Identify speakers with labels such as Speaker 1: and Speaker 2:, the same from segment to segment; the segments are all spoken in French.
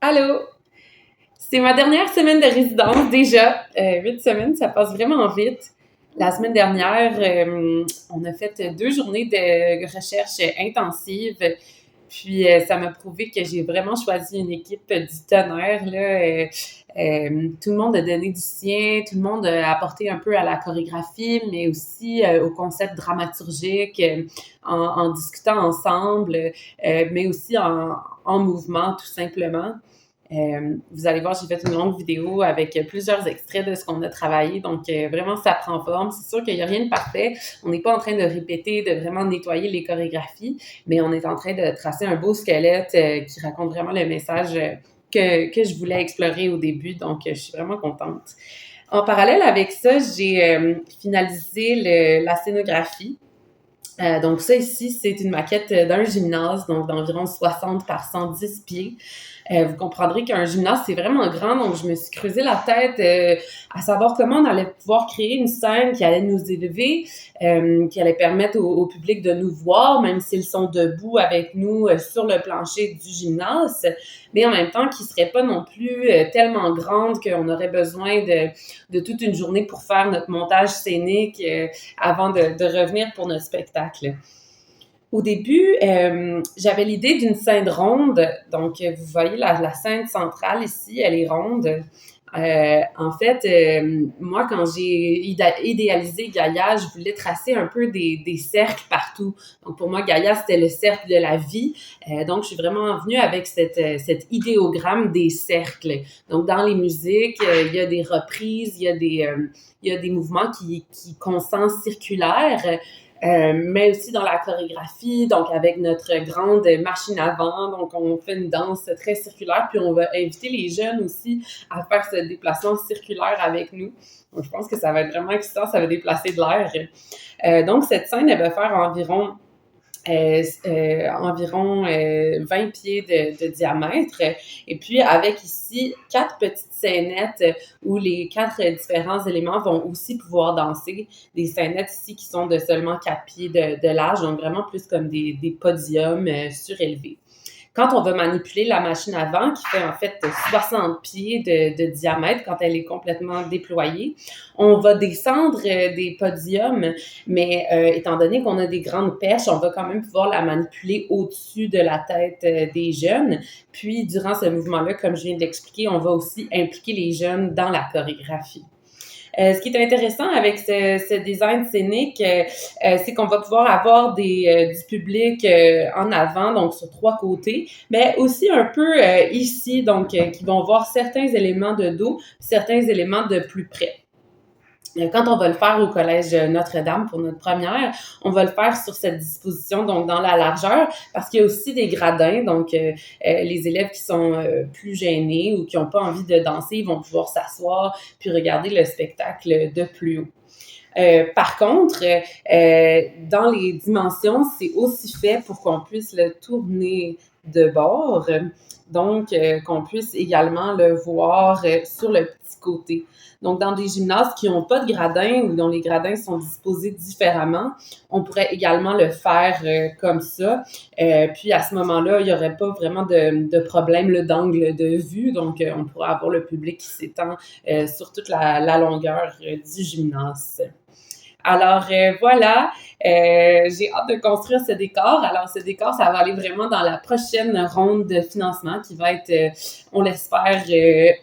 Speaker 1: Allô? C'est ma dernière semaine de résidence déjà. 8 semaines, ça passe vraiment vite. La semaine dernière, on a fait 2 journées de recherche intensive. Puis ça m'a prouvé que j'ai vraiment choisi une équipe du tonnerre, là. Tout le monde a donné du sien, tout le monde a apporté un peu à la chorégraphie, mais aussi au concept dramaturgique, en discutant ensemble, mais aussi en mouvement, tout simplement. Vous allez voir, j'ai fait une longue vidéo avec plusieurs extraits de ce qu'on a travaillé, donc vraiment ça prend forme. C'est sûr qu'il n'y a rien de parfait. On n'est pas en train de répéter, de vraiment nettoyer les chorégraphies, mais on est en train de tracer un beau squelette qui raconte vraiment le message que je voulais explorer au début, donc je suis vraiment contente. En parallèle avec ça, j'ai finalisé la scénographie. Donc ça ici, c'est une maquette d'un gymnase, donc d'environ 60 par 110 pieds. Vous comprendrez qu'un gymnase, c'est vraiment grand, donc je me suis creusé la tête à savoir comment on allait pouvoir créer une scène qui allait nous élever, qui allait permettre au public de nous voir, même s'ils sont debout avec nous sur le plancher du gymnase, mais en même temps qui ne serait pas non plus tellement grande qu'on aurait besoin de toute une journée pour faire notre montage scénique avant de revenir pour notre spectacle. Au début, j'avais l'idée d'une scène ronde. Donc, vous voyez la scène centrale ici, elle est ronde. En fait, moi, quand j'ai idéalisé Gaïa, je voulais tracer un peu des cercles partout. Donc, pour moi, Gaïa, c'était le cercle de la vie. Donc, je suis vraiment venue avec cet idéogramme des cercles. Donc, dans les musiques, il y a des reprises, il y a des mouvements qu'on sent circulaires. Mais aussi dans la chorégraphie, donc avec notre grande machine à vent, donc on fait une danse très circulaire, puis on va inviter les jeunes aussi à faire ce déplacement circulaire avec nous. Donc je pense que ça va être vraiment excitant, ça va déplacer de l'air. Donc cette scène, elle va faire environ 20 pieds de diamètre. Et puis, avec ici 4 petites scénettes où les 4 différents éléments vont aussi pouvoir danser. Des scénettes ici qui sont de seulement 4 pieds de large, donc vraiment plus comme des podiums surélevés. Quand on va manipuler la machine à vent, qui fait en fait 60 pieds de diamètre quand elle est complètement déployée, on va descendre des podiums, mais étant donné qu'on a des grandes perches, on va quand même pouvoir la manipuler au-dessus de la tête des jeunes. Puis, durant ce mouvement-là, comme je viens d'expliquer, on va aussi impliquer les jeunes dans la chorégraphie. Ce qui est intéressant avec ce design scénique, c'est qu'on va pouvoir avoir du public en avant, donc sur 3 côtés, mais aussi un peu ici, donc qui vont voir certains éléments de dos, certains éléments de plus près. Quand on va le faire au Collège Notre-Dame pour notre première, on va le faire sur cette disposition, donc dans la largeur, parce qu'il y a aussi des gradins, donc les élèves qui sont plus gênés ou qui n'ont pas envie de danser, ils vont pouvoir s'asseoir puis regarder le spectacle de plus haut. Par contre, dans les dimensions, c'est aussi fait pour qu'on puisse le tourner de bord, donc qu'on puisse également le voir sur le petit côté. Donc, dans des gymnases qui n'ont pas de gradins ou dont les gradins sont disposés différemment, on pourrait également le faire comme ça. Puis, à ce moment-là, il n'y aurait pas vraiment de problème d'angle de vue. Donc, on pourrait avoir le public qui s'étend sur toute la longueur du gymnase. Alors voilà, j'ai hâte de construire ce décor. Alors ce décor, ça va aller vraiment dans la prochaine ronde de financement qui va être, on l'espère,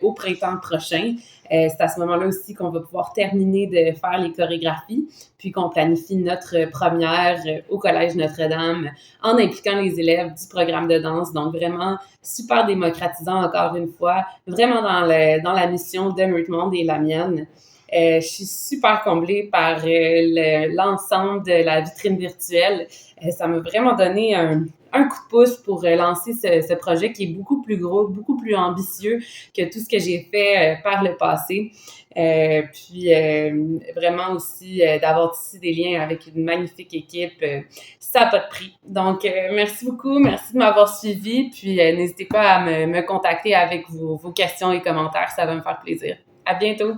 Speaker 1: au printemps prochain. C'est à ce moment-là aussi qu'on va pouvoir terminer de faire les chorégraphies, puis qu'on planifie notre première au Collège Notre-Dame en impliquant les élèves du programme de danse. Donc vraiment super démocratisant encore une fois, vraiment dans la mission de Meurthe-Monde et la mienne. Je suis super comblée par l'ensemble de la vitrine virtuelle. Ça m'a vraiment donné un coup de pouce pour lancer ce projet qui est beaucoup plus gros, beaucoup plus ambitieux que tout ce que j'ai fait par le passé. Puis vraiment aussi d'avoir tissé des liens avec une magnifique équipe, ça n'a pas de prix. Donc, merci beaucoup, merci de m'avoir suivi. Puis n'hésitez pas à me contacter avec vos questions et commentaires, ça va me faire plaisir. À bientôt!